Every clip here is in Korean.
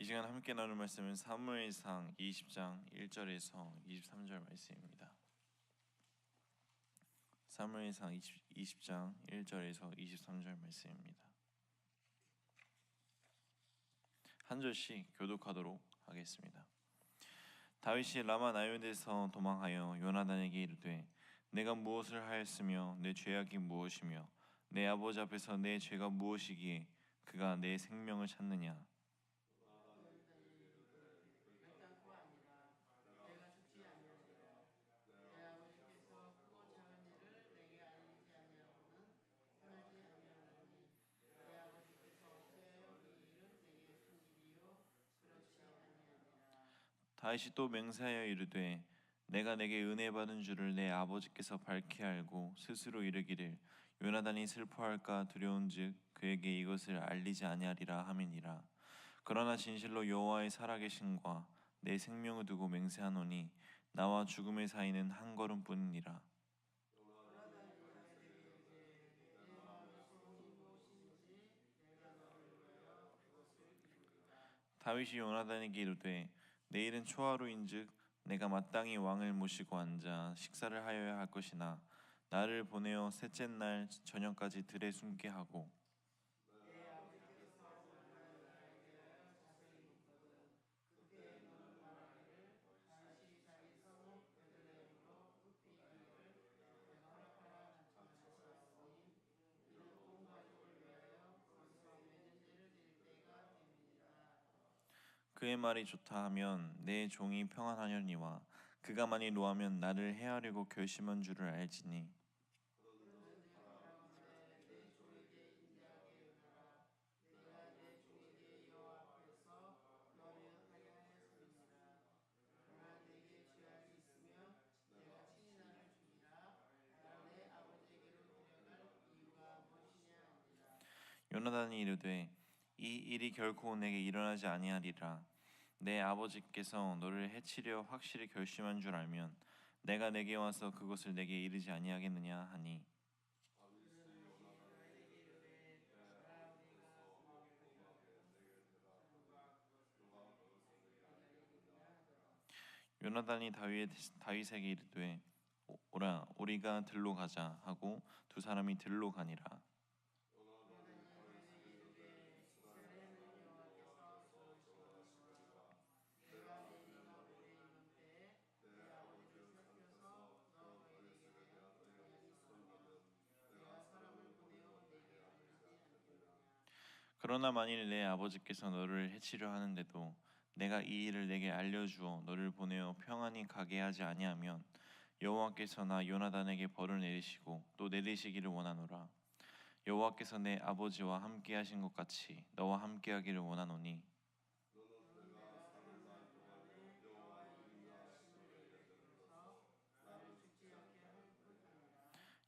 이 시간 함께 나눌 말씀은 사무엘상 20장 1절에서 23절 말씀입니다. 사무엘상 20장 1절에서 23절 말씀입니다. 한 절씩 교독하도록 하겠습니다. 다윗이 라마 나요థ에서 도망하여 요나단에게 이르되 내가 무엇을 하였으며 내 죄악이 무엇이며 내 아버지 앞에서 내 죄가 무엇이기에 그가 내 생명을 찾느냐. 다윗이 또 맹세하여 이르되 내가 내게 은혜 받은 줄을 내 아버지께서 밝히 알고 스스로 이르기를 요나단이 슬퍼할까 두려운즉 그에게 이것을 알리지 아니하리라 함이니라. 그러나 진실로 여호와의 살아계심과 내 생명을 두고 맹세하노니 나와 죽음의 사이는 한 걸음뿐이니라. 다윗이 요나단에게 이르되 내일은 초하루인즉 내가 마땅히 왕을 모시고 앉아 식사를 하여야 할 것이나 나를 보내어 셋째 날 저녁까지 들에 숨게 하고 그의 말이 좋다 하면 내 종이 평안하려니와 그가 만일 노하면 나를 해하려고 결심한 줄을 알지니 요나단이 이르되 이 일이 결코 내게 일어나지 아니하리라. 내 아버지께서 너를 해치려 확실히 결심한 줄 알면 내가 내게 와서 그것을 내게 이르지 아니하겠느냐 하니 요나단이 다윗에게 이르되 오라 우리가 들로 가자 하고 두 사람이 들로 가니라. 그러나 만일 내 아버지께서 너를 해치려 하는데도 내가 이 일을 내게 알려주어 너를 보내어 평안히 가게 하지 아니하면 여호와께서 나 요나단에게 벌을 내리시고 또 내리시기를 원하노라. 여호와께서 내 아버지와 함께 하신 것 같이 너와 함께 하기를 원하노니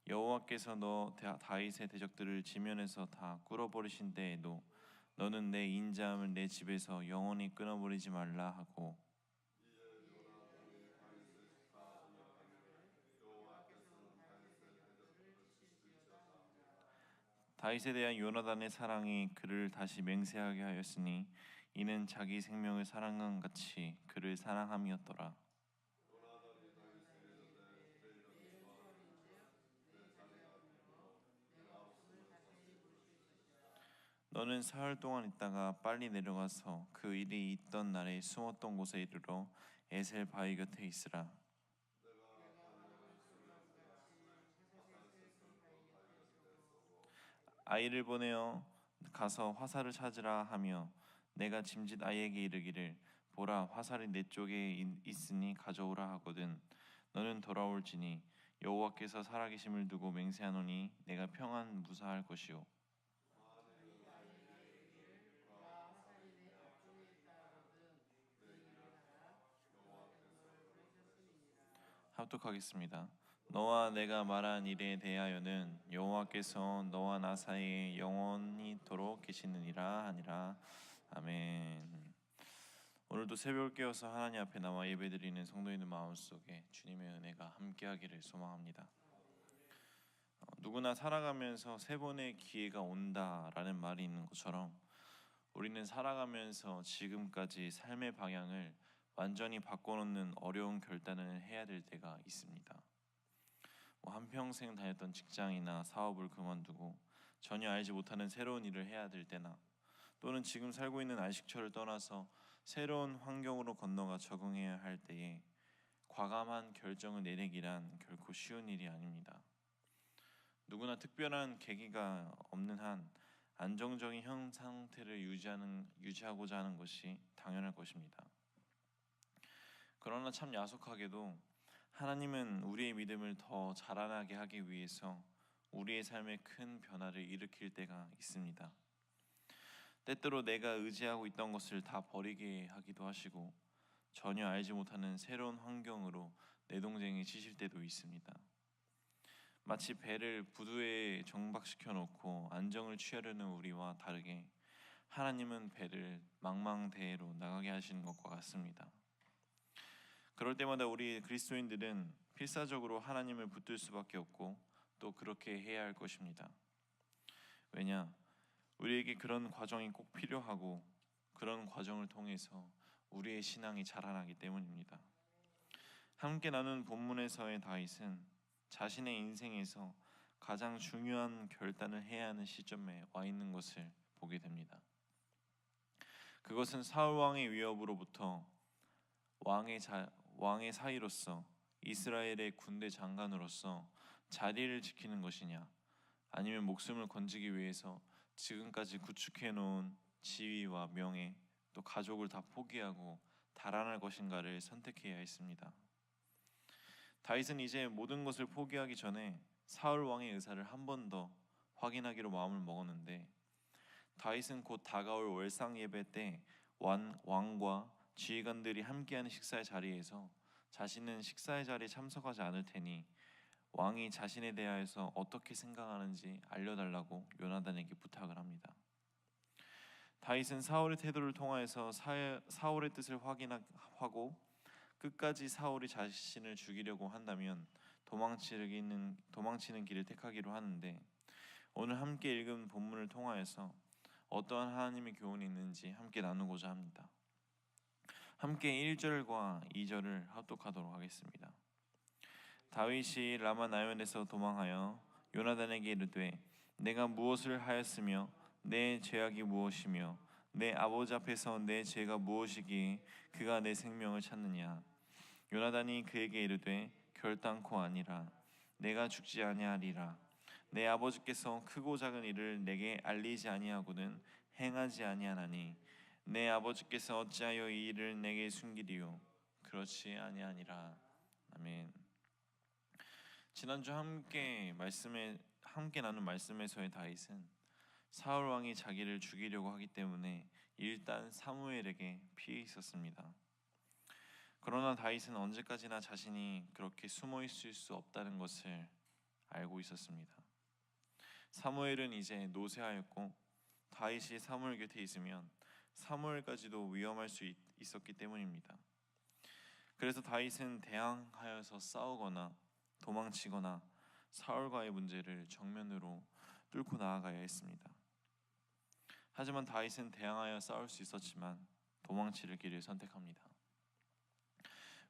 여호와께서 너 다윗의 대적들을 지면에서 다 꿇어버리신 때에도 너는 내 인자함을 내 집에서 영원히 끊어버리지 말라 하고 다윗에 대한 요나단의 사랑이 그를 다시 맹세하게 하였으니 이는 자기 생명을 사랑한 같이 그를 사랑함이었더라. 너는 사흘 동안 있다가 빨리 내려가서 그 일이 있던 날에 숨었던 곳에 이르러 에셀 바위 곁에 있으라. 아이를 보내어 가서 화살을 찾으라 하며 내가 짐짓 아이에게 이르기를 보라 화살이 내 쪽에 있으니 가져오라 하거든 너는 돌아올지니 여호와께서 살아계심을 두고 맹세하노니 내가 평안 무사할 것이요. 합독하겠습니다. 너와 내가 말한 일에 대하여는 여호와께서 너와 나 사이에 영원히도록 계시느니라 하니라. 아멘. 오늘도 새벽을 깨어서 하나님 앞에 나와 예배드리는 성도님들 마음속에 주님의 은혜가 함께하기를 소망합니다. 누구나 살아가면서 세 번의 기회가 온다라는 말이 있는 것처럼 우리는 살아가면서 지금까지 삶의 방향을 완전히 바꿔놓는 어려운 결단을 해야 될 때가 있습니다. 한평생 다녔던 직장이나 사업을 그만두고 전혀 알지 못하는 새로운 일을 해야 될 때나, 또는 지금 살고 있는 안식처를 떠나서 새로운 환경으로 건너가 적응해야 할 때에 과감한 결정을 내리기란 결코 쉬운 일이 아닙니다. 누구나 특별한 계기가 없는 한 안정적인 현 상태를 유지하고자 하는 것이 당연할 것입니다. 그러나 참 야속하게도 하나님은 우리의 믿음을 더 자라나게 하기 위해서 우리의 삶에 큰 변화를 일으킬 때가 있습니다. 때때로 내가 의지하고 있던 것을 다 버리게 하기도 하시고, 전혀 알지 못하는 새로운 환경으로 내동댕이 치실 때도 있습니다. 마치 배를 부두에 정박시켜 놓고 안정을 취하려는 우리와 다르게 하나님은 배를 망망대해로 나가게 하시는 것과 같습니다. 그럴 때마다 우리 그리스도인들은 필사적으로 하나님을 붙들 수밖에 없고 또 그렇게 해야 할 것입니다. 왜냐? 우리에게 그런 과정이 꼭 필요하고 그런 과정을 통해서 우리의 신앙이 자라나기 때문입니다. 함께 나눈 본문에서의 다윗은 자신의 인생에서 가장 중요한 결단을 해야 하는 시점에 와 있는 것을 보게 됩니다. 그것은 사울 왕의 위협으로부터 왕의 사이로서 이스라엘의 군대 장관으로서 자리를 지키는 것이냐, 아니면 목숨을 건지기 위해서 지금까지 구축해 놓은 지위와 명예, 또 가족을 다 포기하고 달아날 것인가를 선택해야 했습니다. 다윗은 이제 모든 것을 포기하기 전에 사울 왕의 의사를 한 번 더 확인하기로 마음을 먹었는데, 다윗은 곧 다가올 월상 예배 때 왕과 지휘관들이 함께하는 식사의 자리에서 자신은 식사의 자리에 참석하지 않을 테니 왕이 자신에 대하여서 어떻게 생각하는지 알려달라고 요나단에게 부탁을 합니다. 다윗은 사울의 태도를 통하여서 사울의 뜻을 확인하고 끝까지 사울이 자신을 죽이려고 한다면 도망치는 길을 택하기로 하는데, 오늘 함께 읽은 본문을 통하여서 어떠한 하나님의 교훈이 있는지 함께 나누고자 합니다. 함께 1절과 2절을 합독하도록 하겠습니다. 다윗이 라마 나연에서 도망하여 요나단에게 이르되 내가 무엇을 하였으며 내 죄악이 무엇이며 내 아버지 앞에서 내 죄가 무엇이기에 그가 내 생명을 찾느냐. 요나단이 그에게 이르되 결단코 아니라 내가 죽지 아니하리라. 내 아버지께서 크고 작은 일을 내게 알리지 아니하고는 행하지 아니하나니 내 아버지께서 어찌하여 이 일을 내게 숨기리요. 그렇지 아니하니라. 아멘. 지난주 함께 나눈 말씀에서의 다윗은 사울 왕이 자기를 죽이려고 하기 때문에 일단 사무엘에게 피해 있었습니다. 그러나 다윗은 언제까지나 자신이 그렇게 숨어 있을 수 없다는 것을 알고 있었습니다. 사무엘은 이제 노쇠하였고 다윗이 사무엘 곁에 있으면 사무엘까지도 위험할 수 있었기 때문입니다. 그래서 다윗은 대항하여서 싸우거나 도망치거나 사울과의 문제를 정면으로 뚫고 나아가야 했습니다. 하지만 다윗은 대항하여 싸울 수 있었지만 도망칠 길을 선택합니다.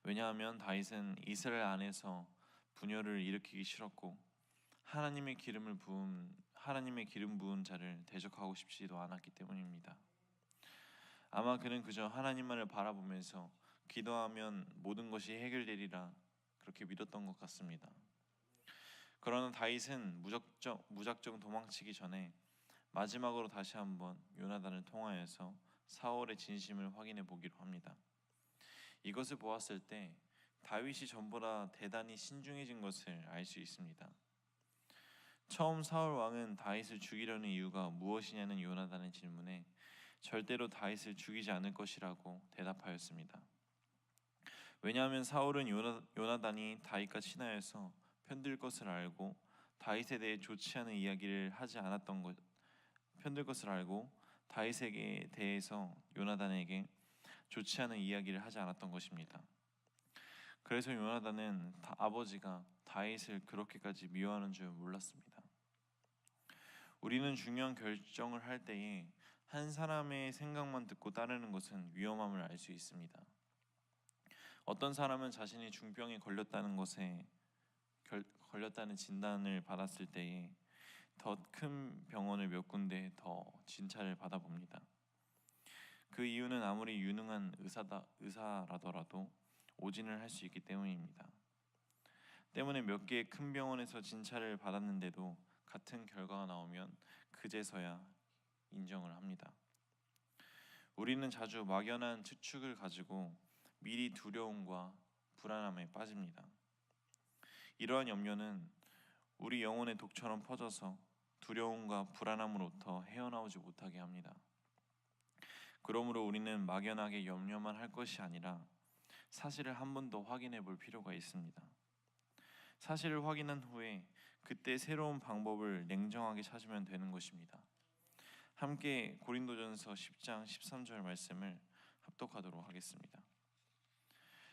왜냐하면 다윗은 이스라엘 안에서 분열을 일으키기 싫었고 하나님의 기름 부은 자를 대적하고 싶지도 않았기 때문입니다. 아마 그는 그저 하나님만을 바라보면서 기도하면 모든 것이 해결되리라 그렇게 믿었던 것 같습니다. 그러나 다윗은 무작정 도망치기 전에 마지막으로 다시 한번 요나단을 통하여서 사울의 진심을 확인해 보기로 합니다. 이것을 보았을 때 다윗이 전보다 대단히 신중해진 것을 알 수 있습니다. 처음 사울 왕은 다윗을 죽이려는 이유가 무엇이냐는 요나단의 질문에 절대로 다윗을 죽이지 않을 것이라고 대답하였습니다. 왜냐하면 사울은 요나단이 다윗과 친하여서 편들 것을 알고 다윗에 대해 좋지 않은 이야기를 하지 않았던 것, 편들 것을 알고 다윗에게 대해서 요나단에게 좋지 않은 이야기를 하지 않았던 것입니다. 그래서 요나단은 아버지가 다윗을 그렇게까지 미워하는 줄 몰랐습니다. 우리는 중요한 결정을 할 때에 한 사람의 생각만 듣고 따르는 것은 위험함을 알 수 있습니다. 어떤 사람은 자신이 중병에 걸렸다는 진단을 받았을 때에 더 큰 병원을 몇 군데 더 진찰을 받아봅니다. 그 이유는 아무리 유능한 의사라더라도 오진을 할 수 있기 때문입니다. 때문에 몇 개의 큰 병원에서 진찰을 받았는데도 같은 결과가 나오면 그제서야 인정을 합니다. 우리는 자주 막연한 추측을 가지고 미리 두려움과 불안함에 빠집니다. 이러한 염려는 우리 영혼의 독처럼 퍼져서 두려움과 불안함으로부터 헤어나오지 못하게 합니다. 그러므로 우리는 막연하게 염려만 할 것이 아니라 사실을 한 번 더 확인해 볼 필요가 있습니다. 사실을 확인한 후에 그때 새로운 방법을 냉정하게 찾으면 되는 것입니다. 함께 고린도전서 10장 13절 말씀을 합독하도록 하겠습니다.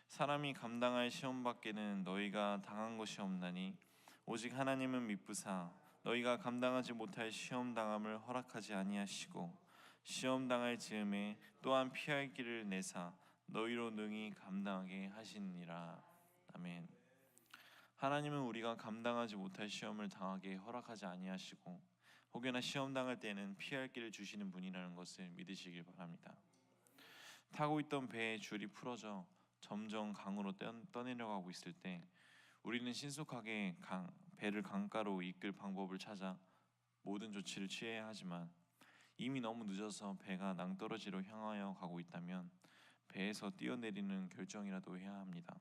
사람이 감당할 시험 밖에는 너희가 당한 것이 없나니 오직 하나님은 미쁘사 너희가 감당하지 못할 시험 당함을 허락하지 아니하시고 시험 당할 즈음에 또한 피할 길을 내사 너희로 능히 감당하게 하시니라. 아멘. 하나님은 우리가 감당하지 못할 시험을 당하게 허락하지 아니하시고 혹여나 시험 당할 때는 피할 길을 주시는 분이라는 것을 믿으시길 바랍니다. 타고 있던 배의 줄이 풀어져 점점 강으로 떠내려가고 있을 때 우리는 신속하게 배를 강가로 이끌 방법을 찾아 모든 조치를 취해야 하지만 이미 너무 늦어서 배가 낭떠러지로 향하여 가고 있다면 배에서 뛰어내리는 결정이라도 해야 합니다.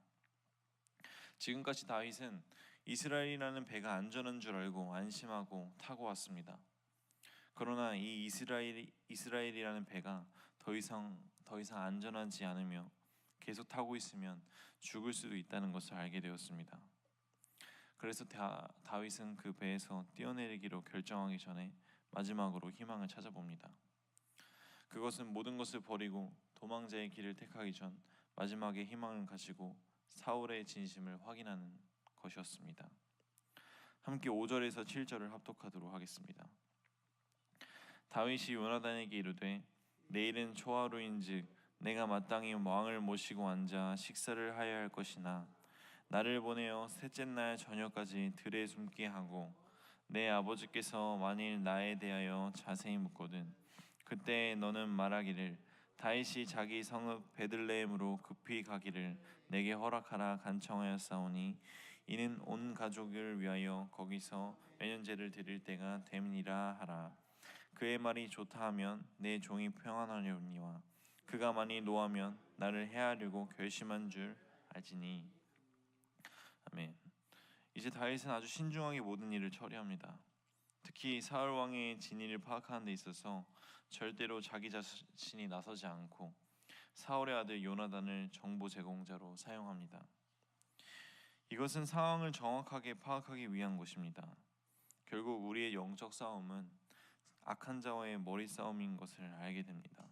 지금까지 다윗은 이스라엘이라는 배가 안전한 줄 알고 안심하고 타고 왔습니다. 그러나 이 이스라엘이라는 배가 더 이상 안전하지 않으며 계속 타고 있으면 죽을 수도 있다는 것을 알게 되었습니다. 그래서 다윗은 그 배에서 뛰어내리기로 결정하기 전에 마지막으로 희망을 찾아봅니다. 그것은 모든 것을 버리고 도망자의 길을 택하기 전 마지막에 희망을 가지고 사울의 진심을 확인하는 것이었습니다. 함께 5절에서 7절을 합독하도록 하겠습니다. 다윗이 요나단에게 이르되 내일은 초하루인즉 내가 마땅히 왕을 모시고 앉아 식사를 하여야 할 것이나 나를 보내어 셋째 날 저녁까지 들에 숨게 하고 내 아버지께서 만일 나에 대하여 자세히 묻거든 그때 너는 말하기를 다윗이 자기 성읍 베들레헴으로 급히 가기를 내게 허락하라 간청하였사오니 이는 온 가족을 위하여 거기서 매년제를 드릴 때가 됨이니라 하라. 그의 말이 좋다 하면 내 종이 평안하려니와 그가 만일 노하면 나를 해하려고 결심한 줄 알지니. 아멘. 이제 다윗은 아주 신중하게 모든 일을 처리합니다. 특히 사울 왕의 진위를 파악하는 데 있어서 절대로 자기 자신이 나서지 않고 사울의 아들 요나단을 정보 제공자로 사용합니다. 이것은 상황을 정확하게 파악하기 위한 것입니다. 결국 우리의 영적 싸움은 악한 자와의 머리 싸움인 것을 알게 됩니다.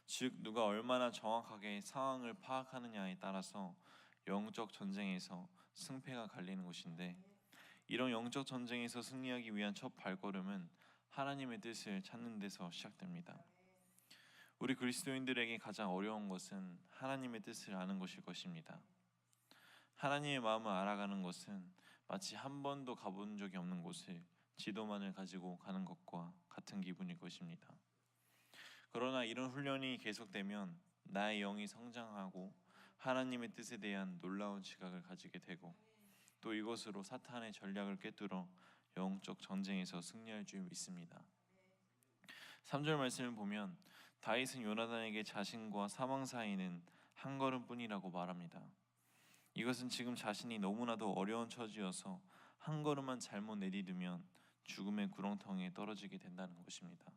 즉 누가 얼마나 정확하게 상황을 파악하느냐에 따라서 영적 전쟁에서 승패가 갈리는 것인데 이런 영적 전쟁에서 승리하기 위한 첫 발걸음은 하나님의 뜻을 찾는 데서 시작됩니다. 우리 그리스도인들에게 가장 어려운 것은 하나님의 뜻을 아는 것일 것입니다. 하나님의 마음을 알아가는 것은 마치 한 번도 가본 적이 없는 곳을 지도만을 가지고 가는 것과 같은 기분일 것입니다. 그러나 이런 훈련이 계속되면 나의 영이 성장하고 하나님의 뜻에 대한 놀라운 지각을 가지게 되고 또 이것으로 사탄의 전략을 꿰뚫어 영적 전쟁에서 승리할 줄 믿습니다. 3절 말씀을 보면 다윗은 요나단에게 자신과 사망 사이는 한 걸음뿐이라고 말합니다. 이것은 지금 자신이 너무나도 어려운 처지여서 한 걸음만 잘못 내디디면 죽음의 구렁텅이에 떨어지게 된다는 것입니다.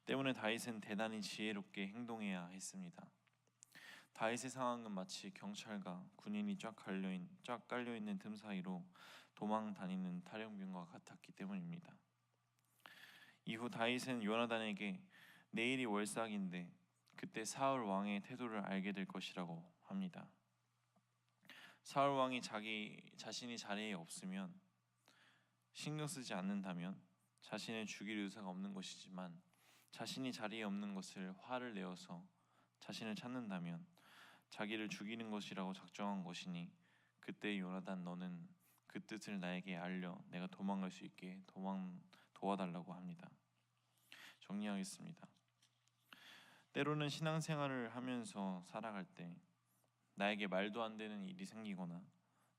때문에 다윗은 대단히 지혜롭게 행동해야 했습니다. 다윗의 상황은 마치 경찰과 군인이 쫙 깔려 있는 틈 사이로 도망 다니는 탈영병과 같았기 때문입니다. 이후 다윗은 요나단에게 내일이 월삭인데 그때 사울 왕의 태도를 알게 될 것이라고 합니다. 사울 왕이 자신이 자리에 없으면 신경 쓰지 않는다면 자신을 죽일 의사가 없는 것이지만 자신이 자리에 없는 것을 화를 내어서 자신을 찾는다면 자기를 죽이는 것이라고 작정한 것이니 그때 요나단 너는 그 뜻을 나에게 알려 내가 도망갈 수 있게 도와달라고 합니다. 정리하겠습니다. 때로는 신앙생활을 하면서 살아갈 때 나에게 말도 안 되는 일이 생기거나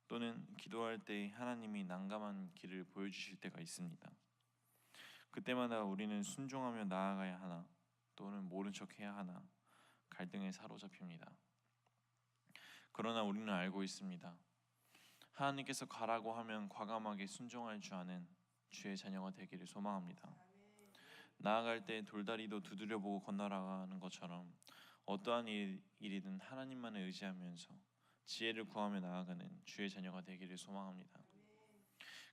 또는 기도할 때 하나님이 난감한 길을 보여주실 때가 있습니다. 그때마다 우리는 순종하며 나아가야 하나 또는 모른 척해야 하나 갈등에 사로잡힙니다. 그러나 우리는 알고 있습니다. 하나님께서 가라고 하면 과감하게 순종할 줄 아는 주의 자녀가 되기를 소망합니다. 나아갈 때 돌다리도 두드려보고 건너라가는 것처럼 어떠한 일이든 하나님만을 의지하면서 지혜를 구하며 나아가는 주의 자녀가 되기를 소망합니다.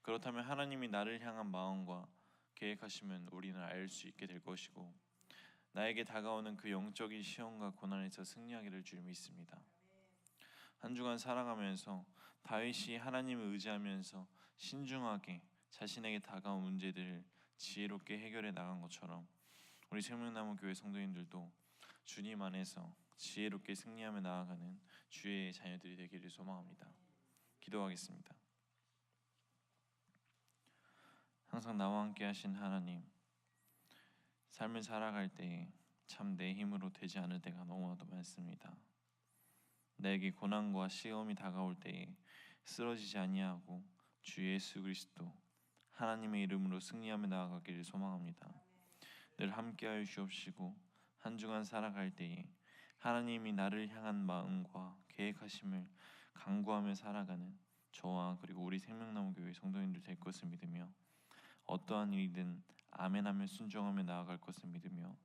그렇다면 하나님이 나를 향한 마음과 계획하시면 우리는 알 수 있게 될 것이고 나에게 다가오는 그 영적인 시험과 고난에서 승리하기를 줄 믿습니다. 한 주간 살아가면서 다윗이 하나님을 의지하면서 신중하게 자신에게 다가온 문제들을 지혜롭게 해결해 나간 것처럼 우리 생명나무 교회 성도님들도 주님 안에서 지혜롭게 승리하며 나아가는 주의 자녀들이 되기를 소망합니다. 기도하겠습니다. 항상 나와 함께 하신 하나님, 삶을 살아갈 때 참 내 힘으로 되지 않을 때가 너무나도 많습니다. 내게 고난과 시험이 다가올 때에 쓰러지지 아니하고 주 예수 그리스도 하나님의 이름으로 승리하며 나아가기를 소망합니다. 늘 함께하여 주옵시고 한 주간 살아갈 때에 하나님이 나를 향한 마음과 계획하심을 간구하며 살아가는 저와 그리고 우리 생명나무 교회 성도님들 될 것을 믿으며 어떠한 일이든 아멘하며 순종하며 나아갈 것을 믿으며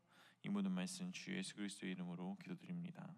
이 모든 말씀 주 예수 그리스도의 이름으로 기도드립니다.